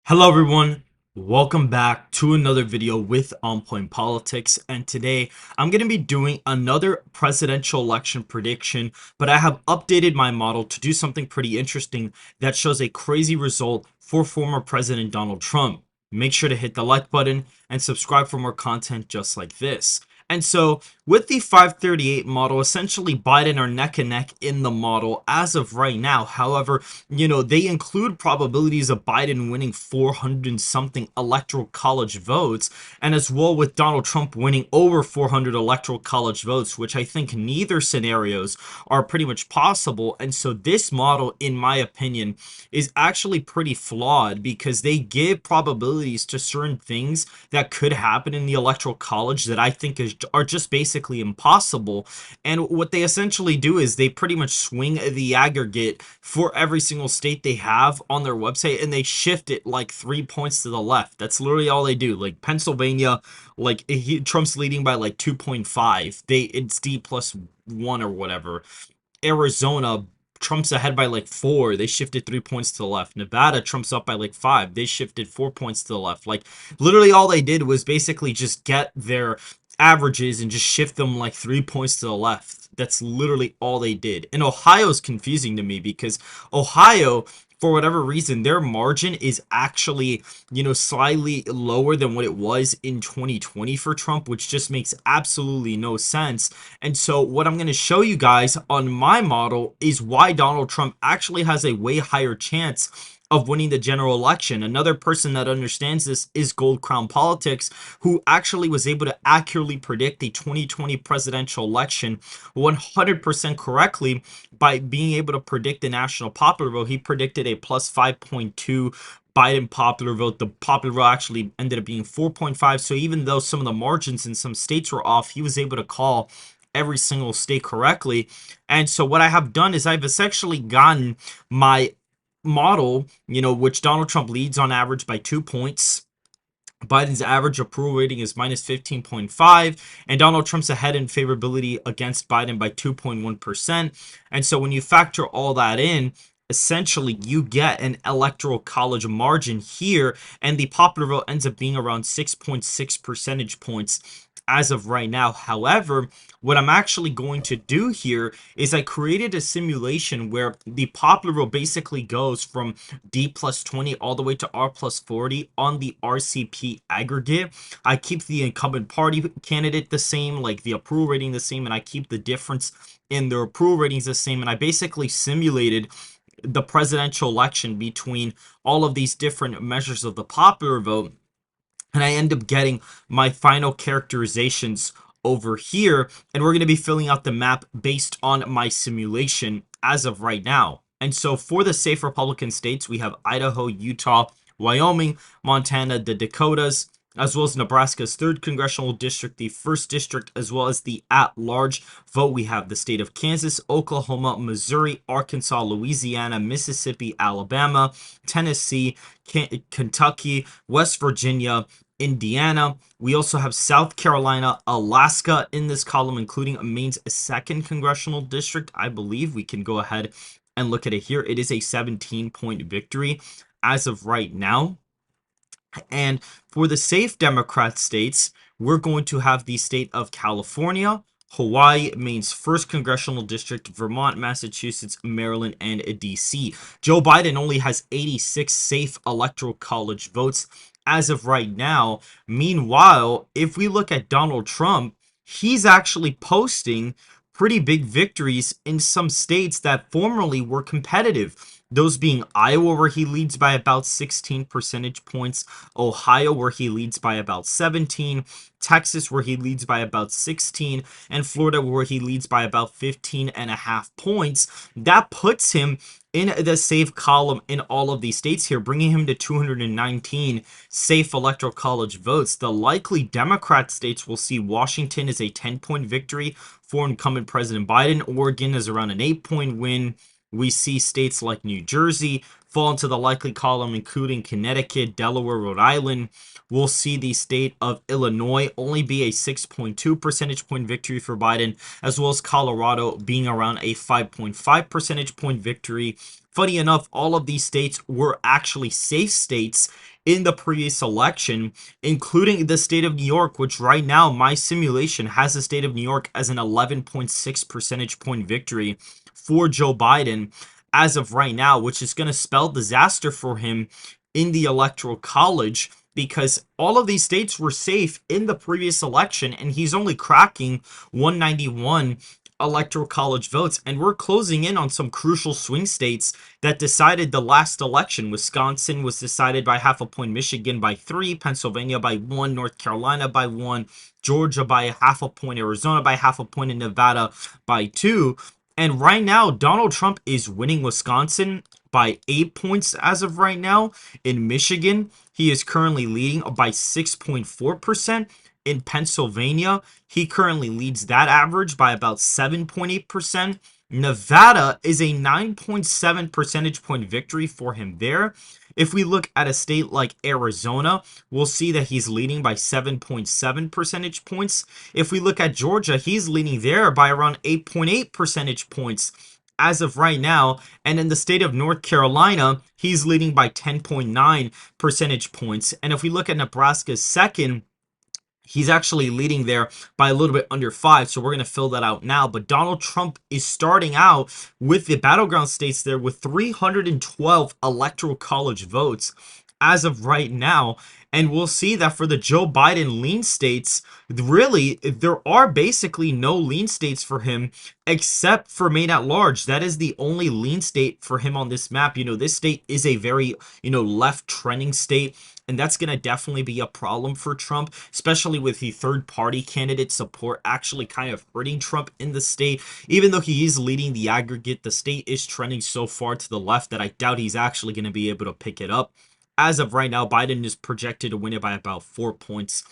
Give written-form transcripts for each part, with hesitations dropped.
Hello everyone, welcome back to another video with On Point Politics, and today I'm going to be doing another presidential election prediction, but I have updated my model to do something pretty interesting that shows a crazy result for former President Donald Trump. Make sure to hit the like button and subscribe for more content just like this. And so, with the 538 model, essentially Biden are neck and neck in the model as of right now. However, they include probabilities of Biden winning 400 and something electoral college votes, and as well with Donald Trump winning over 400 electoral college votes, which I think neither scenarios are pretty much possible. And so, this model, in my opinion, is actually pretty flawed because they give probabilities to certain things that could happen in the electoral college that I think are just basically impossible. And what they essentially do is they pretty much swing the aggregate for every single state they have on their website, and they shift it like 3 points to the left. That's literally all they do. Like Pennsylvania, like Trump's leading by like 2.5. It's D plus 1 or whatever. Arizona, Trump's ahead by like 4. They shifted 3 points to the left. Nevada, Trump's up by like 5. They shifted 4 points to the left. Like, literally all they did was basically just get their averages and just shift them like 3 points to the left. That's literally all they did. And Ohio's confusing to me because Ohio, for whatever reason, their margin is actually, slightly lower than what it was in 2020 for Trump, which just makes absolutely no sense. And so what I'm going to show you guys on my model is why Donald Trump actually has a way higher chance of winning the general election. Another person that understands this is Gold Crown Politics, who actually was able to accurately predict the 2020 presidential election 100% correctly by being able to predict the national popular vote. He predicted a plus 5.2 Biden popular vote. The popular vote actually ended up being 4.5. So even though some of the margins in some states were off, he was able to call every single state correctly. And so what I have done is I've essentially gotten my model, which Donald Trump leads on average by 2 points. Biden's average approval rating is minus 15.5, and Donald Trump's ahead in favorability against Biden by 2.1%. And so when you factor all that in, essentially you get an electoral college margin here, and the popular vote ends up being around 6.6 percentage points as of right now. However, what I'm actually going to do here is I created a simulation where the popular vote basically goes from D plus 20 all the way to R plus 40 on the RCP aggregate. I keep the incumbent party candidate the same, like the approval rating the same, and I keep the difference in their approval ratings the same. And I basically simulated the presidential election between all of these different measures of the popular vote, and I end up getting my final characterizations over here, and we're going to be filling out the map based on my simulation as of right now. And so for the safe Republican states, we have Idaho, Utah, Wyoming, Montana, the Dakotas, as well as Nebraska's 3rd congressional district, the 1st district, as well as the at-large vote. We have the state of Kansas, Oklahoma, Missouri, Arkansas, Louisiana, Mississippi, Alabama, Tennessee, Kentucky, West Virginia, Indiana. We also have South Carolina, Alaska in this column, including Maine's 2nd congressional district. I believe we can go ahead and look at it here. It is a 17-point victory as of right now. And for the safe Democrat states, we're going to have the state of California, Hawaii, Maine's 1st congressional district, Vermont, Massachusetts, Maryland, and DC. Joe Biden only has 86 safe electoral college votes as of right now. Meanwhile, if we look at Donald Trump, he's actually posting pretty big victories in some states that formerly were competitive. Those being Iowa, where he leads by about 16 percentage points, Ohio, where he leads by about 17, Texas, where he leads by about 16, and Florida, where he leads by about 15.5 points. That puts him in the safe column in all of these states here, bringing him to 219 safe electoral college votes. The likely Democrat states will see Washington as a 10-point victory for incumbent President Biden. Oregon is around an 8-point win. We see states like New Jersey fall into the likely column, including Connecticut, Delaware, Rhode Island. We'll see the state of Illinois only be a 6.2 percentage point victory for Biden, as well as Colorado being around a 5.5 percentage point victory. Funny enough, all of these states were actually safe states in the previous election, including the state of New York, which right now my simulation has the state of New York as an 11.6 percentage point victory for Joe Biden as of right now, which is going to spell disaster for him in the electoral college, because all of these states were safe in the previous election and he's only cracking 191 electoral college votes, and we're closing in on some crucial swing states that decided the last election. Wisconsin was decided by half a point, Michigan by 3, Pennsylvania by 1, North Carolina by 1, Georgia by half a point, Arizona by half a point, and Nevada by 2. And right now, Donald Trump is winning Wisconsin by 8 points as of right now. In Michigan, he is currently leading by 6.4%. In Pennsylvania, he currently leads that average by about 7.8%. Nevada is a 9.7 percentage point victory for him there. If we look at a state like Arizona, we'll see that he's leading by 7.7 percentage points. If we look at Georgia, he's leading there by around 8.8 percentage points as of right now. And in the state of North Carolina, he's leading by 10.9 percentage points. And if we look at Nebraska's second, he's actually leading there by a little bit under 5, so we're going to fill that out now. But Donald Trump is starting out with the battleground states there with 312 electoral college votes as of right now. And we'll see that for the Joe Biden lean states, really, there are basically no lean states for him except for Maine at large. That is the only lean state for him on this map. This state is a very, left trending state. And that's going to definitely be a problem for Trump, especially with the third party candidate support actually kind of hurting Trump in the state. Even though he is leading the aggregate, the state is trending so far to the left that I doubt he's actually going to be able to pick it up. As of right now, Biden is projected to win it by about 4 points.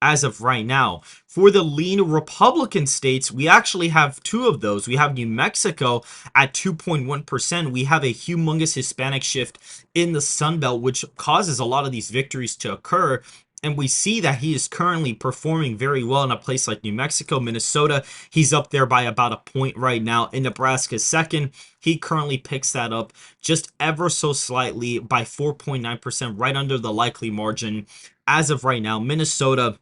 As of right now, for the lean Republican states, we actually have 2 of those. We have New Mexico at 2.1%. We have a humongous Hispanic shift in the Sun Belt, which causes a lot of these victories to occur. And we see that he is currently performing very well in a place like New Mexico. Minnesota, he's up there by about a point right now. In Nebraska, second, he currently picks that up just ever so slightly by 4.9%, right under the likely margin. As of right now, Minnesota,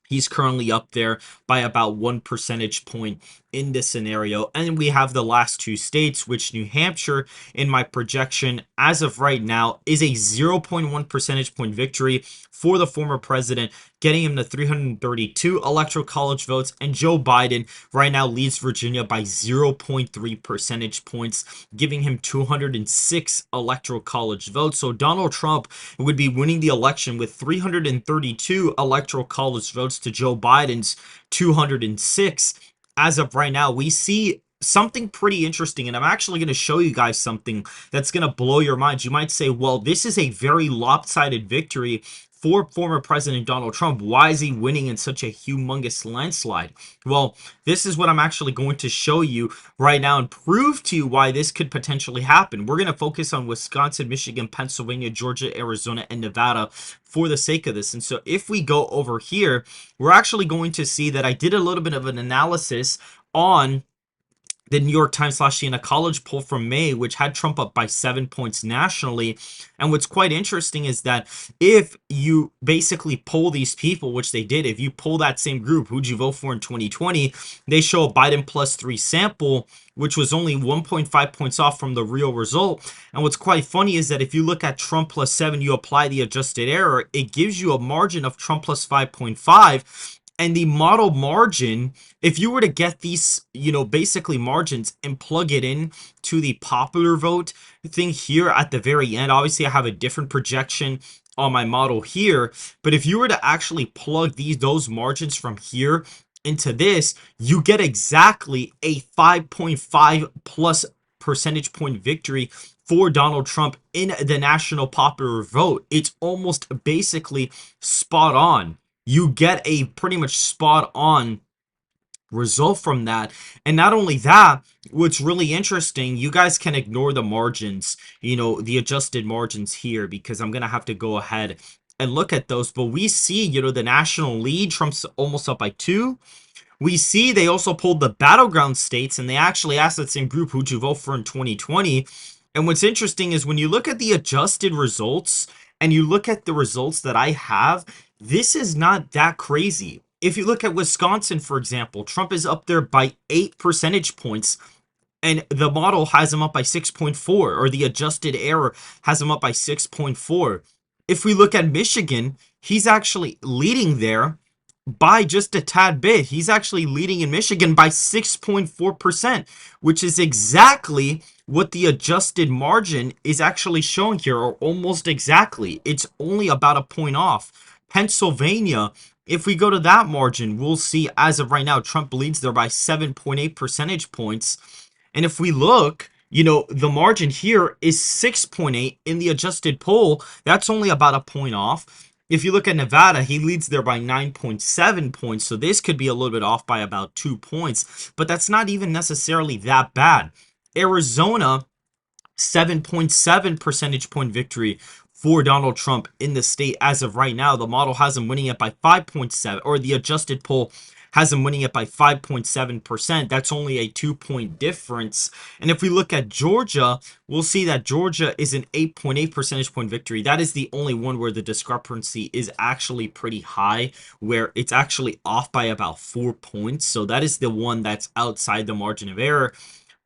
he's currently up there by about 1 percentage point in this scenario. And we have the last 2 states, which New Hampshire, in my projection, as of right now, is a 0.1 percentage point victory for the former president, getting him to 332 electoral college votes. And Joe Biden right now leads Virginia by 0.3 percentage points, giving him 206 electoral college votes. So Donald Trump would be winning the election with 332 electoral college votes to Joe Biden's 206. As of right now, we see something pretty interesting, and I'm actually going to show you guys something that's going to blow your minds. You might say, well, this is a very lopsided victory for former President Donald Trump. Why is he winning in such a humongous landslide? Well, this is what I'm actually going to show you right now and prove to you why this could potentially happen. We're going to focus on Wisconsin, Michigan, Pennsylvania, Georgia, Arizona, and Nevada for the sake of this. And so if we go over here, we're actually going to see that I did a little bit of an analysis on the New York Times / Siena College poll from May, which had Trump up by 7 points nationally. And what's quite interesting is that if you basically poll these people, which they did, if you poll that same group, who'd you vote for in 2020, they show a Biden +3 sample, which was only 1.5 points off from the real result. And what's quite funny is that if you look at Trump +7, you apply the adjusted error, it gives you a margin of Trump +5.5. And the model margin, if you were to get these, basically margins and plug it in to the popular vote thing here at the very end, obviously I have a different projection on my model here, but if you were to actually plug those margins from here into this, you get exactly a 5.5 plus percentage point victory for Donald Trump in the national popular vote. It's almost basically spot on. You get a pretty much spot on result from that. And not only that, what's really interesting, you guys can ignore the margins, the adjusted margins here, because I'm going to have to go ahead and look at those. But we see, the national lead, Trump's almost up by 2. We see they also pulled the battleground states, and they actually asked that same group, who'd you vote for in 2020? And what's interesting is when you look at the adjusted results, and you look at the results that I have, this is not that crazy. If you look at Wisconsin, for example, Trump is up there by 8 percentage points, and the model has him up by 6.4, or the adjusted error has him up by 6.4. If we look at Michigan, he's actually leading there by just a tad bit. He's actually leading in Michigan by 6.4%, which is exactly what the adjusted margin is actually showing here, or almost exactly. It's only about a point off. Pennsylvania, if we go to that margin, we'll see as of right now, Trump leads there by 7.8 percentage points. And if we look, the margin here is 6.8 in the adjusted poll. That's only about a point off. If you look at Nevada, he leads there by 9.7 points. So this could be a little bit off by about 2 points, but that's not even necessarily that bad. Arizona, 7.7 percentage point victory for Donald Trump in the state as of right now. The model has him winning it by 5.7, or the adjusted poll has him winning it by 5.7%. That's only a 2-point difference. And if we look at Georgia, we'll see that Georgia is an 8.8 percentage point victory. That is the only one where the discrepancy is actually pretty high, where it's actually off by about 4 points. So that is the one that's outside the margin of error.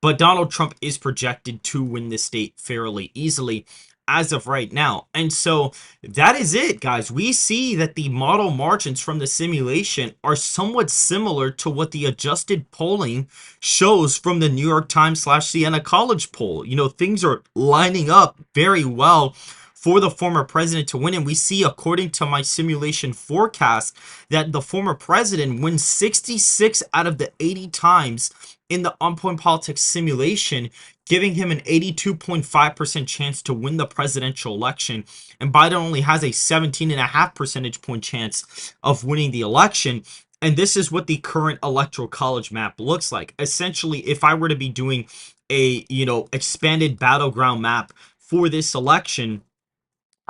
But Donald Trump is projected to win this state fairly easily as of right now. And so that is it, guys. We see that the model margins from the simulation are somewhat similar to what the adjusted polling shows from the New York Times / Siena College poll. Things are lining up very well for the former president to win. And we see, according to my simulation forecast, that the former president wins 66 out of the 80 times in the On Point Politics simulation, giving him an 82.5% chance to win the presidential election. And Biden only has a 17.5 percentage point chance of winning the election. And this is what the current electoral college map looks like. Essentially, if I were to be doing a, expanded battleground map for this election,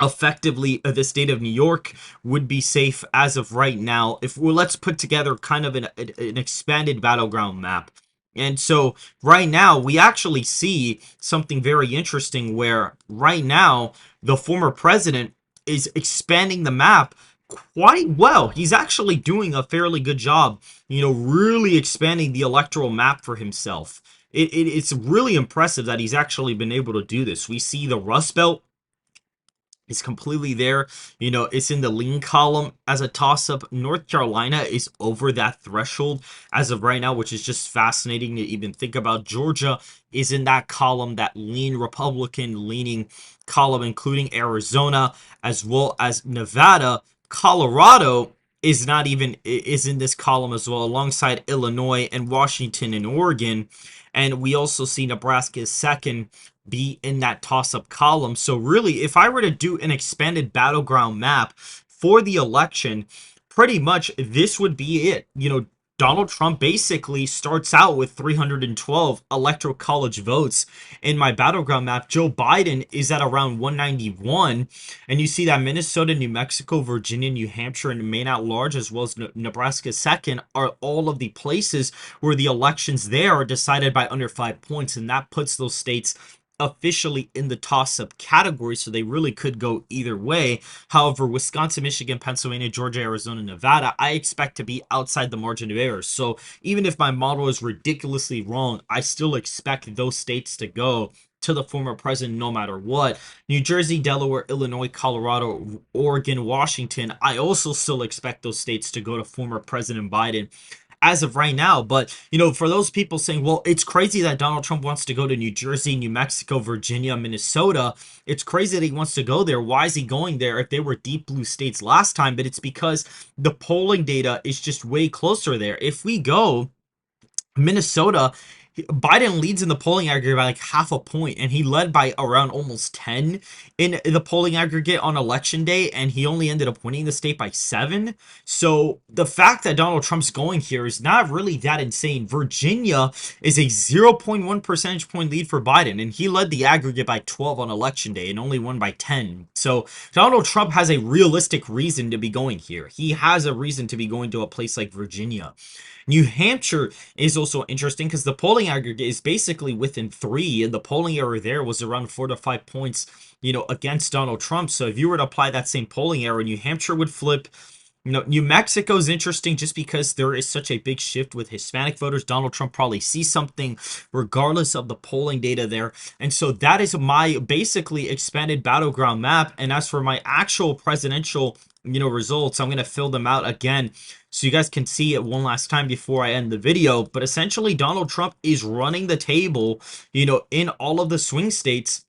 effectively the state of New York would be safe as of right now. If let's put together kind of an expanded battleground map. And so right now we actually see something very interesting, where right now the former president is expanding the map quite well. He's actually doing a fairly good job, really expanding the electoral map for himself. It's really impressive that he's actually been able to do this. We see the Rust Belt is completely there. It's in the lean column as a toss-up. North Carolina is over that threshold as of right now, which is just fascinating to even think about. Georgia is in that column, that lean Republican leaning column, including Arizona as well as Nevada. Colorado is in this column as well, alongside Illinois and Washington and Oregon. And we also see Nebraska is second, be in that toss-up column. So really, if I were to do an expanded battleground map for the election, pretty much this would be it. Donald Trump basically starts out with 312 electoral college votes in my battleground map. Joe Biden is at around 191. And you see that Minnesota, New Mexico, Virginia, New Hampshire, and Maine at large, as well as Nebraska second, are all of the places where the elections there are decided by under 5 points. And that puts those states officially in the toss-up category, so they really could go either way. However, Wisconsin, Michigan, Pennsylvania, Georgia, Arizona, Nevada, I expect to be outside the margin of error. So even if my model is ridiculously wrong, I still expect those states to go to the former president no matter what. New Jersey, Delaware, Illinois, Colorado, Oregon, Washington, I also still expect those states to go to former President Biden as of right now. But, for those people saying, well, it's crazy that Donald Trump wants to go to New Jersey, New Mexico, Virginia, Minnesota. It's crazy that he wants to go there. Why is he going there if they were deep blue states last time? But it's because the polling data is just way closer there. If we go Minnesota, Biden leads in the polling aggregate by like half a point, and he led by around almost 10 in the polling aggregate on election day, and he only ended up winning the state by 7. So the fact that Donald Trump's going here is not really that insane. Virginia is a 0.1 percentage point lead for Biden, and he led the aggregate by 12 on election day and only won by 10. So Donald Trump has a realistic reason to be going here. He has a reason to be going to a place like Virginia. New Hampshire is also interesting because the polling aggregate is basically within 3, and the polling error there was around 4 to 5 points, against Donald Trump. So if you were to apply that same polling error, New Hampshire would flip. New Mexico is interesting just because there is such a big shift with Hispanic voters. Donald Trump probably sees something regardless of the polling data there. And so that is my basically expanded battleground map. And as for my actual presidential, results, I'm going to fill them out again so you guys can see it one last time before I end the video. But essentially, Donald Trump is running the table, in all of the swing states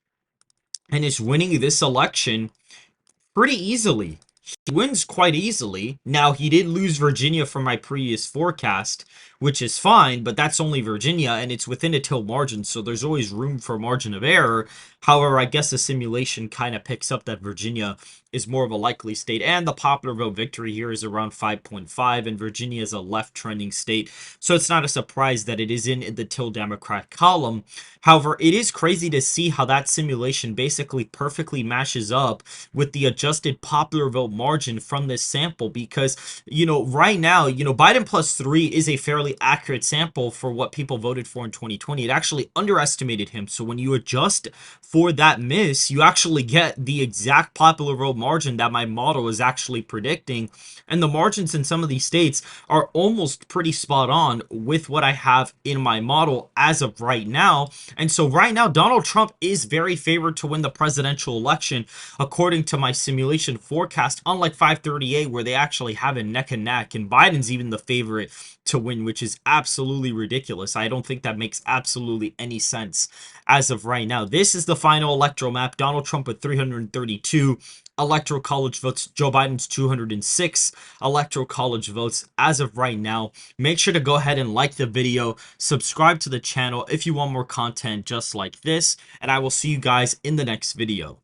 and is winning this election pretty easily. He wins quite easily. Now, he did lose Virginia from my previous forecast, which is fine, but that's only Virginia, and it's within a till margin, so there's always room for margin of error. However, I guess the simulation kind of picks up that Virginia is more of a likely state, and the popular vote victory here is around 5.5, and Virginia is a left trending state, so it's not a surprise that it is in the till Democrat column. However, it is crazy to see how that simulation basically perfectly matches up with the adjusted popular vote margin from this sample, because right now, Biden plus 3 is a fairly accurate sample for what people voted for in 2020. It actually underestimated him, so when you adjust for that miss, you actually get the exact popular vote margin that my model is actually predicting, and the margins in some of these states are almost pretty spot on with what I have in my model as of right now. And so right now, Donald Trump is very favored to win the presidential election according to my simulation forecast, unlike 538 where they actually have it neck and neck, and Biden's even the favorite to win, which is absolutely ridiculous. I don't think that makes absolutely any sense as of right now. This is the final electoral map. Donald Trump with 332 electoral college votes, Joe Biden's 206 electoral college votes as of right now. Make sure to go ahead and like the video, subscribe to the channel if you want more content just like this, and I will see you guys in the next video.